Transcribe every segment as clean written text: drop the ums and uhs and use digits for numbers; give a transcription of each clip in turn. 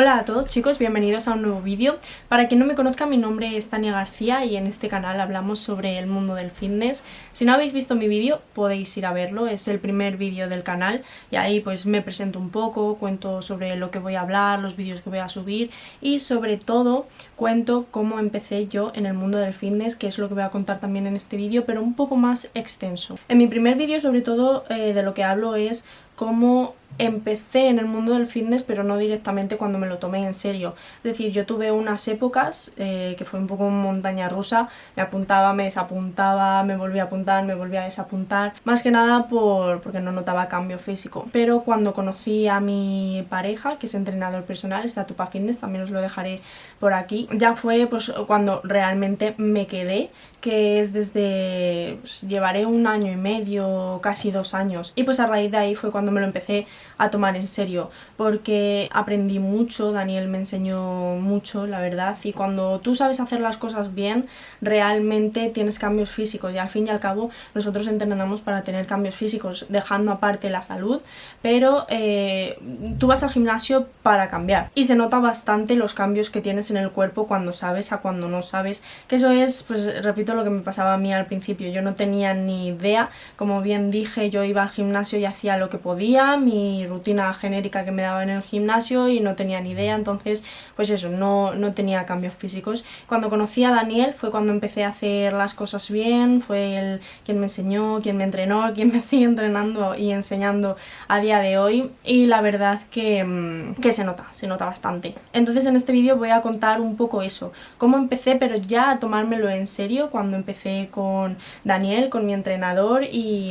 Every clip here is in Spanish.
Hola a todos chicos, bienvenidos a un nuevo vídeo. Para quien no me conozca, mi nombre es Tania García y en este canal hablamos sobre el mundo del fitness. Si no habéis visto mi vídeo, podéis ir a verlo, es el primer vídeo del canal y ahí pues me presento un poco, cuento sobre lo que voy a hablar, los vídeos que voy a subir y sobre todo cuento cómo empecé yo en el mundo del fitness, que es lo que voy a contar también en este vídeo, pero un poco más extenso. En mi primer vídeo sobre todo de lo que hablo es cómo empecé en el mundo del fitness, pero no directamente cuando me lo tomé en serio. Es decir, yo tuve unas épocas que fue un poco montaña rusa, me apuntaba, me desapuntaba, me volvía a apuntar, me volvía a desapuntar, más que nada porque no notaba cambio físico. Pero cuando conocí a mi pareja, que es entrenador personal, está Tupa Fitness, también os lo dejaré por aquí, ya fue pues cuando realmente me quedé, que es desde, pues, llevaré 1 año y medio, casi 2 años, y pues a raíz de ahí fue cuando me lo empecé a tomar en serio, porque aprendí mucho, Daniel me enseñó mucho, la verdad, y cuando tú sabes hacer las cosas bien, realmente tienes cambios físicos, y al fin y al cabo nosotros entrenamos para tener cambios físicos, dejando aparte la salud, pero tú vas al gimnasio para cambiar, y se nota bastante los cambios que tienes en el cuerpo cuando sabes a cuando no sabes, que eso es, pues repito, lo que me pasaba a mí al principio. Yo no tenía ni idea, como bien dije, yo iba al gimnasio y hacía lo que podía, mi rutina genérica que me daba en el gimnasio, y no tenía ni idea, entonces pues eso, no tenía cambios físicos. Cuando conocí a Daniel fue cuando empecé a hacer las cosas bien, fue él quien me enseñó, quien me entrenó, quien me sigue entrenando y enseñando a día de hoy, y la verdad que se nota bastante. Entonces en este vídeo voy a contar un poco eso, cómo empecé, pero ya a tomármelo en serio cuando empecé con Daniel, con mi entrenador, y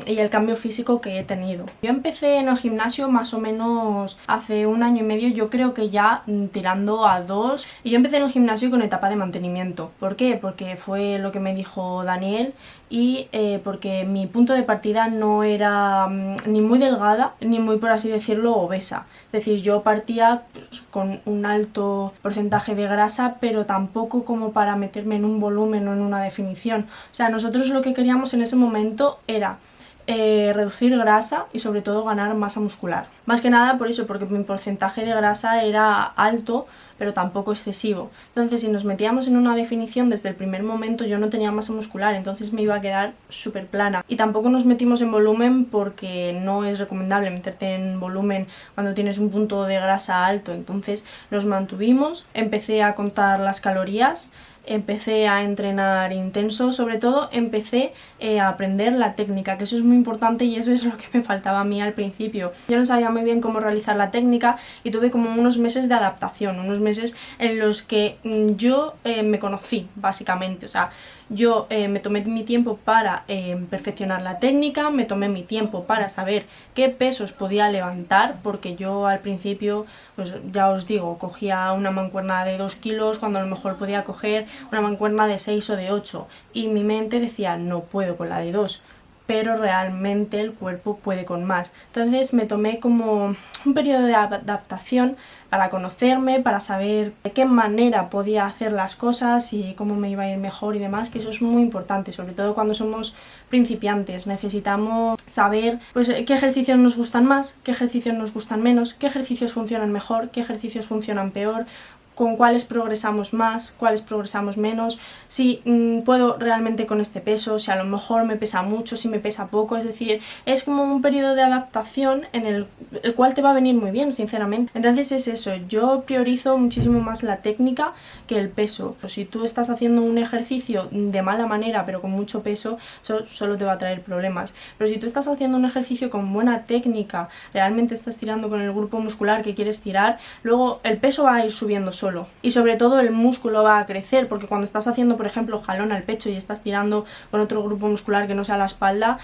el cambio físico que he tenido. Yo empecé en el gimnasio más o menos hace 1 año y medio, yo creo que ya tirando a 2, y yo empecé en el gimnasio con etapa de mantenimiento. ¿Por qué? Porque fue lo que me dijo Daniel y porque mi punto de partida no era ni muy delgada ni muy, por así decirlo, obesa. Es decir, yo partía pues, con un alto porcentaje de grasa, pero tampoco como para meterme en un volumen o en una definición. O sea, nosotros lo que queríamos en ese momento era reducir grasa y sobre todo ganar masa muscular. Más que nada por eso, porque mi porcentaje de grasa era alto, pero tampoco excesivo. Entonces, si nos metíamos en una definición desde el primer momento, yo no tenía masa muscular, entonces me iba a quedar súper plana. Y tampoco nos metimos en volumen porque no es recomendable meterte en volumen cuando tienes un punto de grasa alto. Entonces nos mantuvimos, empecé a contar las calorías, empecé a entrenar intenso, sobre todo empecé a aprender la técnica, que eso es muy importante y eso es lo que me faltaba a mí al principio. Yo no sabía muy bien cómo realizar la técnica y tuve como unos meses de adaptación, unos meses en los que yo me conocí básicamente, o sea, yo me tomé mi tiempo para perfeccionar la técnica, me tomé mi tiempo para saber qué pesos podía levantar, porque yo al principio, pues ya os digo, cogía una mancuerna de 2 kilos cuando a lo mejor podía coger una mancuerna de 6 o de 8, y mi mente decía, no puedo con la de 2, pero realmente el cuerpo puede con más. Entonces me tomé como un periodo de adaptación para conocerme, para saber de qué manera podía hacer las cosas y cómo me iba a ir mejor y demás, que eso es muy importante, sobre todo cuando somos principiantes. Necesitamos saber pues qué ejercicios nos gustan más, qué ejercicios nos gustan menos, qué ejercicios funcionan mejor, qué ejercicios funcionan peor, con cuáles progresamos más, cuáles progresamos menos, si puedo realmente con este peso, si a lo mejor me pesa mucho, si me pesa poco. Es decir, es como un periodo de adaptación en el cual te va a venir muy bien, sinceramente. Entonces es eso, yo priorizo muchísimo más la técnica que el peso. Pues si tú estás haciendo un ejercicio de mala manera pero con mucho peso, solo te va a traer problemas. Pero si tú estás haciendo un ejercicio con buena técnica, realmente estás tirando con el grupo muscular que quieres tirar, luego el peso va a ir subiendo solo. Y sobre todo el músculo va a crecer, porque cuando estás haciendo, por ejemplo, jalón al pecho y estás tirando con otro grupo muscular que no sea la espalda,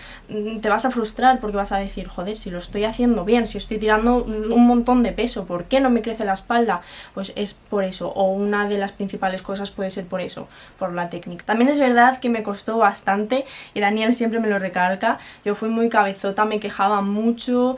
te vas a frustrar porque vas a decir, joder, si lo estoy haciendo bien, si estoy tirando un montón de peso, ¿por qué no me crece la espalda? Pues es por eso, o una de las principales cosas puede ser por eso, por la técnica. También es verdad que me costó bastante, y Daniel siempre me lo recalca, yo fui muy cabezota, me quejaba mucho,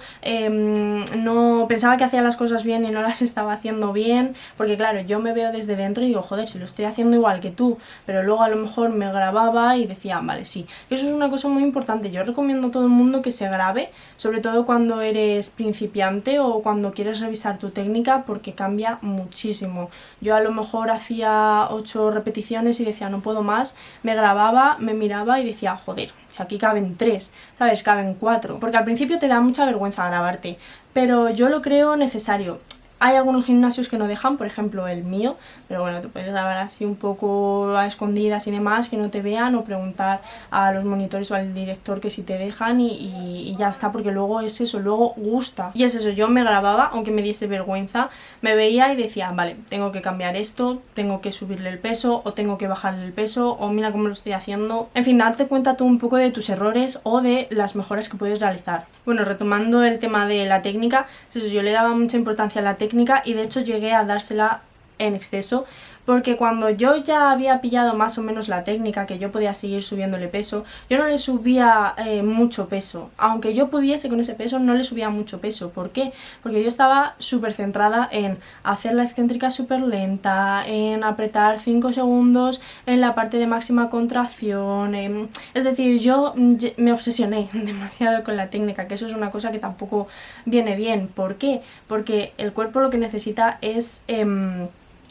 no pensaba que hacía las cosas bien y no las estaba haciendo bien, porque claro, claro, yo me veo desde dentro y digo, joder, si lo estoy haciendo igual que tú, pero luego a lo mejor me grababa y decía, vale, sí. Eso es una cosa muy importante. Yo recomiendo a todo el mundo que se grabe, sobre todo cuando eres principiante o cuando quieres revisar tu técnica, porque cambia muchísimo. Yo a lo mejor hacía 8 repeticiones y decía, no puedo más, me grababa, me miraba y decía, joder, si aquí caben 3, ¿sabes? Caben 4. Porque al principio te da mucha vergüenza grabarte, pero yo lo creo necesario. Hay algunos gimnasios que no dejan, por ejemplo el mío, pero bueno, te puedes grabar así un poco a escondidas y demás, que no te vean, o preguntar a los monitores o al director que si te dejan y ya está, porque luego es eso, luego gusta. Y es eso, yo me grababa, aunque me diese vergüenza, me veía y decía, vale, tengo que cambiar esto, tengo que subirle el peso, o tengo que bajarle el peso, o mira cómo lo estoy haciendo. En fin, darte cuenta tú un poco de tus errores o de las mejoras que puedes realizar. Bueno, retomando el tema de la técnica, eso, yo le daba mucha importancia a la técnica y de hecho llegué a dársela en exceso, porque cuando yo ya había pillado más o menos la técnica, que yo podía seguir subiéndole peso, yo no le subía mucho peso. Aunque yo pudiese con ese peso, no le subía mucho peso. ¿Por qué? Porque yo estaba súper centrada en hacer la excéntrica súper lenta, en apretar 5 segundos en la parte de máxima contracción. Es decir, yo me obsesioné demasiado con la técnica, que eso es una cosa que tampoco viene bien. ¿Por qué? Porque el cuerpo lo que necesita es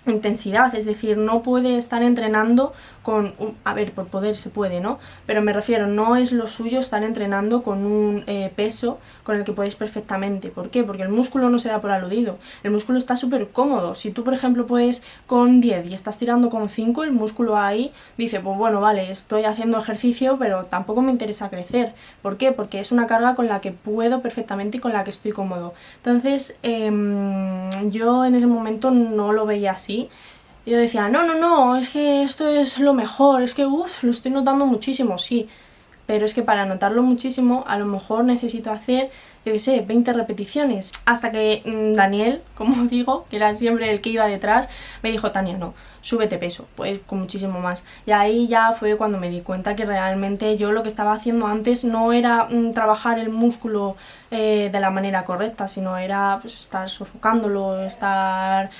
intensidad, es decir, no puede estar entrenando con a ver, por poder se puede, ¿no? Pero me refiero, no es lo suyo estar entrenando con un peso con el que podéis perfectamente. ¿Por qué? Porque el músculo no se da por aludido, el músculo está súper cómodo. Si tú, por ejemplo, puedes con 10 y estás tirando con 5, el músculo ahí dice, pues bueno, vale, estoy haciendo ejercicio, pero tampoco me interesa crecer. ¿Por qué? Porque es una carga con la que puedo perfectamente y con la que estoy cómodo. Entonces, yo en ese momento no lo veía así. Yo decía, no, es que esto es lo mejor, es que lo estoy notando muchísimo, sí. Pero es que para notarlo muchísimo, a lo mejor necesito hacer, yo qué sé, 20 repeticiones. Hasta que Daniel, como digo, que era siempre el que iba detrás, me dijo, Tania, no, súbete peso, pues con muchísimo más. Y ahí ya fue cuando me di cuenta que realmente yo lo que estaba haciendo antes no era trabajar el músculo de la manera correcta, sino era pues, estar sofocándolo, estar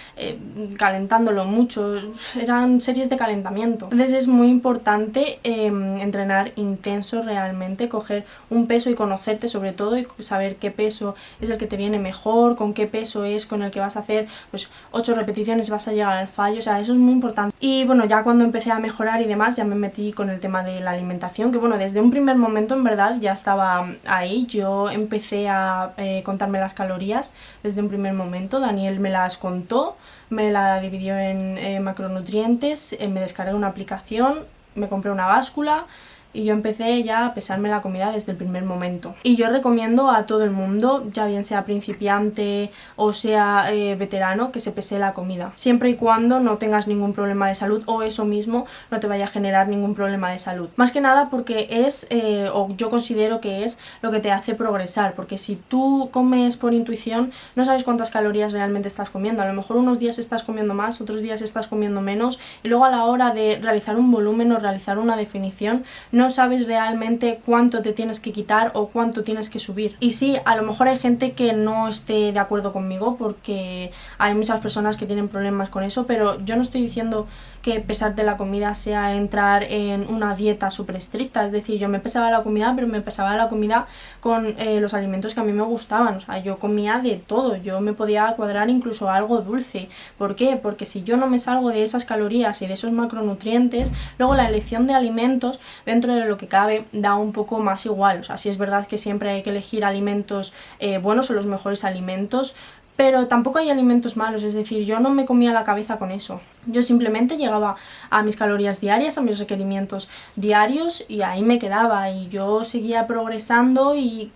calentándolo mucho. Eran series de calentamiento. Entonces es muy importante entrenar intenso realmente, coger un peso y conocerte sobre todo y saber qué peso es el que te viene mejor, con qué peso es con el que vas a hacer pues 8 repeticiones y vas a llegar al fallo. O sea, eso es muy importante. Y bueno, ya cuando empecé a mejorar y demás, ya me metí con el tema de la alimentación, que bueno, desde un primer momento en verdad ya estaba ahí. Yo empecé a contarme las calorías desde un primer momento. Daniel me las contó, me la dividió en macronutrientes, me descargué una aplicación, me compré una báscula y yo empecé ya a pesarme la comida desde el primer momento. Y yo recomiendo a todo el mundo, ya bien sea principiante o sea veterano, que se pese la comida, siempre y cuando no tengas ningún problema de salud o eso mismo no te vaya a generar ningún problema de salud. Más que nada porque es, o yo considero que es lo que te hace progresar, porque si tú comes por intuición no sabes cuántas calorías realmente estás comiendo. A lo mejor unos días estás comiendo más, otros días estás comiendo menos, y luego a la hora de realizar un volumen o realizar una definición no sabes realmente cuánto te tienes que quitar o cuánto tienes que subir. Y sí, a lo mejor hay gente que no esté de acuerdo conmigo, porque hay muchas personas que tienen problemas con eso, pero yo no estoy diciendo que pesarte la comida sea entrar en una dieta súper estricta. Es decir, yo me pesaba la comida, pero me pesaba la comida con los alimentos que a mí me gustaban. O sea, yo comía de todo, yo me podía cuadrar incluso algo dulce. ¿Por qué? Porque si yo no me salgo de esas calorías y de esos macronutrientes, luego la elección de alimentos dentro de lo que cabe da un poco más igual. O sea, sí es verdad que siempre hay que elegir alimentos buenos o los mejores alimentos, pero tampoco hay alimentos malos. Es decir, yo no me comía la cabeza con eso. Yo simplemente llegaba a mis calorías diarias, a mis requerimientos diarios, y ahí me quedaba, y yo seguía progresando y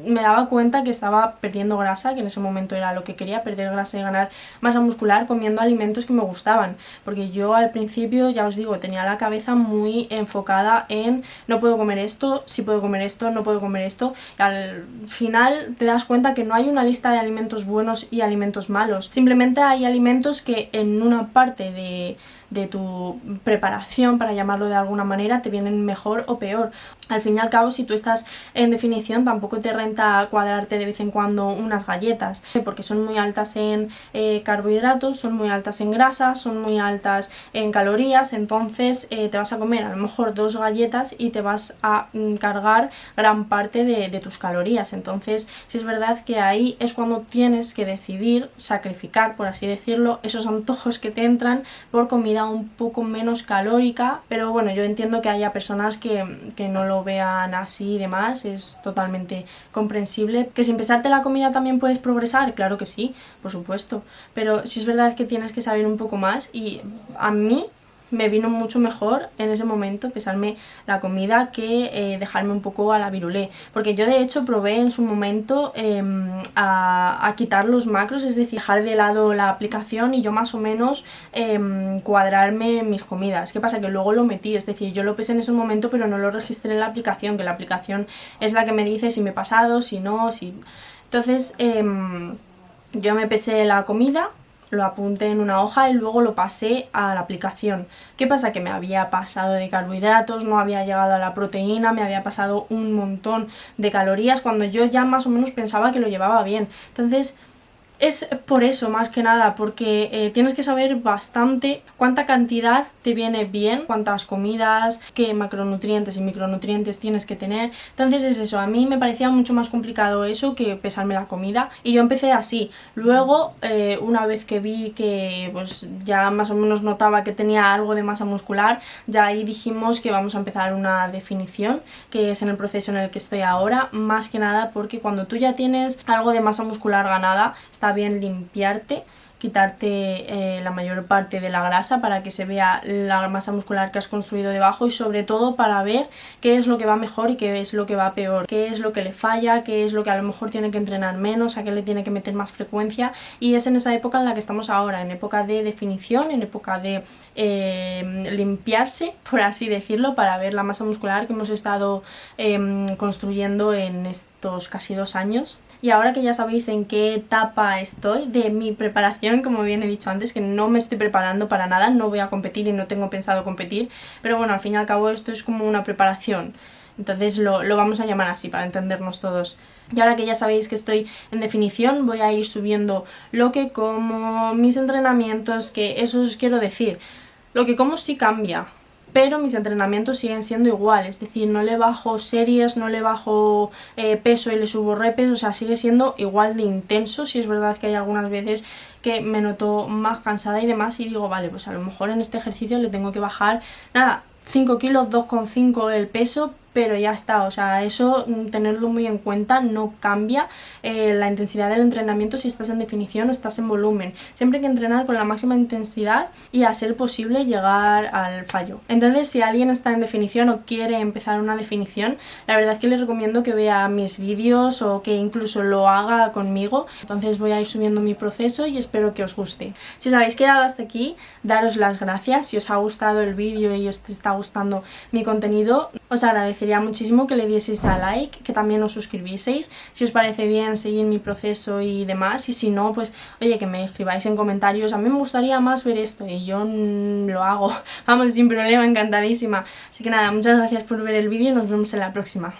me daba cuenta que estaba perdiendo grasa, que en ese momento era lo que quería, perder grasa y ganar masa muscular comiendo alimentos que me gustaban, porque yo al principio, ya os digo, tenía la cabeza muy enfocada en no puedo comer esto, sí puedo comer esto, no puedo comer esto, y al final te das cuenta que no hay una lista de alimentos buenos y alimentos malos, simplemente hay alimentos que en una parte de tu preparación, para llamarlo de alguna manera, te vienen mejor o peor. Al fin y al cabo, si tú estás en definición, tampoco te renta cuadrarte de vez en cuando unas galletas, porque son muy altas en carbohidratos, son muy altas en grasas, son muy altas en calorías. Entonces te vas a comer a lo mejor 2 galletas y te vas a cargar gran parte de tus calorías. Entonces sí es verdad que ahí es cuando tienes que decidir sacrificar, por así decirlo, esos antojos que te entran por comida un poco menos calórica. Pero bueno, yo entiendo que haya personas que no lo vean así y demás, es totalmente comprensible. ¿Que sin pesarte la comida también puedes progresar? Claro que sí, por supuesto, pero sí es verdad que tienes que saber un poco más, y a mí me vino mucho mejor en ese momento pesarme la comida que dejarme un poco a la virulé, porque yo de hecho probé en su momento a quitar los macros, es decir, dejar de lado la aplicación y yo más o menos cuadrarme mis comidas. ¿Qué pasa? Que luego lo metí, es decir, yo lo pesé en ese momento pero no lo registré en la aplicación, que la aplicación es la que me dice si me he pasado, si no, si... Entonces yo me pesé la comida, lo apunté en una hoja y luego lo pasé a la aplicación. ¿Qué pasa? Que me había pasado de carbohidratos, no había llegado a la proteína, me había pasado un montón de calorías cuando yo ya más o menos pensaba que lo llevaba bien. Entonces es por eso, más que nada, porque tienes que saber bastante cuánta cantidad te viene bien, cuántas comidas, qué macronutrientes y micronutrientes tienes que tener. Entonces es eso, a mí me parecía mucho más complicado eso que pesarme la comida, y yo empecé así. Luego, una vez que vi que pues ya más o menos notaba que tenía algo de masa muscular, ya ahí dijimos que vamos a empezar una definición, que es en el proceso en el que estoy ahora, más que nada porque cuando tú ya tienes algo de masa muscular ganada, está bien limpiarte, quitarte la mayor parte de la grasa para que se vea la masa muscular que has construido debajo, y sobre todo para ver qué es lo que va mejor y qué es lo que va peor, qué es lo que le falla, qué es lo que a lo mejor tiene que entrenar menos, a qué le tiene que meter más frecuencia. Y es en esa época en la que estamos ahora, en época de definición, en época de limpiarse, por así decirlo, para ver la masa muscular que hemos estado construyendo en estos casi 2 años. Y ahora que ya sabéis en qué etapa estoy de mi preparación, como bien he dicho antes, que no me estoy preparando para nada, no voy a competir y no tengo pensado competir, pero bueno, al fin y al cabo esto es como una preparación, entonces lo vamos a llamar así para entendernos todos. Y ahora que ya sabéis que estoy en definición, voy a ir subiendo lo que como, mis entrenamientos, que eso os quiero decir, lo que como sí cambia, pero mis entrenamientos siguen siendo igual, es decir, no le bajo series, no le bajo peso y le subo repes, o sea, sigue siendo igual de intenso. Sí es verdad que hay algunas veces que me noto más cansada y demás, y digo, vale, pues a lo mejor en este ejercicio le tengo que bajar, nada, 5 kilos, 2,5 el peso, pero ya está, o sea, eso tenerlo muy en cuenta, no cambia la intensidad del entrenamiento si estás en definición o estás en volumen. Siempre hay que entrenar con la máxima intensidad y a ser posible llegar al fallo. Entonces, si alguien está en definición o quiere empezar una definición, la verdad es que les recomiendo que vea mis vídeos o que incluso lo haga conmigo. Entonces voy a ir subiendo mi proceso y espero que os guste. Si os habéis quedado hasta aquí, daros las gracias. Si os ha gustado el vídeo y os está gustando mi contenido, os agradecería muchísimo que le dieseis a like, que también os suscribieseis si os parece bien seguir mi proceso y demás, y si no, pues oye, que me escribáis en comentarios, a mí me gustaría más ver esto, y yo lo hago, vamos, sin problema, encantadísima. Así que nada, muchas gracias por ver el vídeo y nos vemos en la próxima.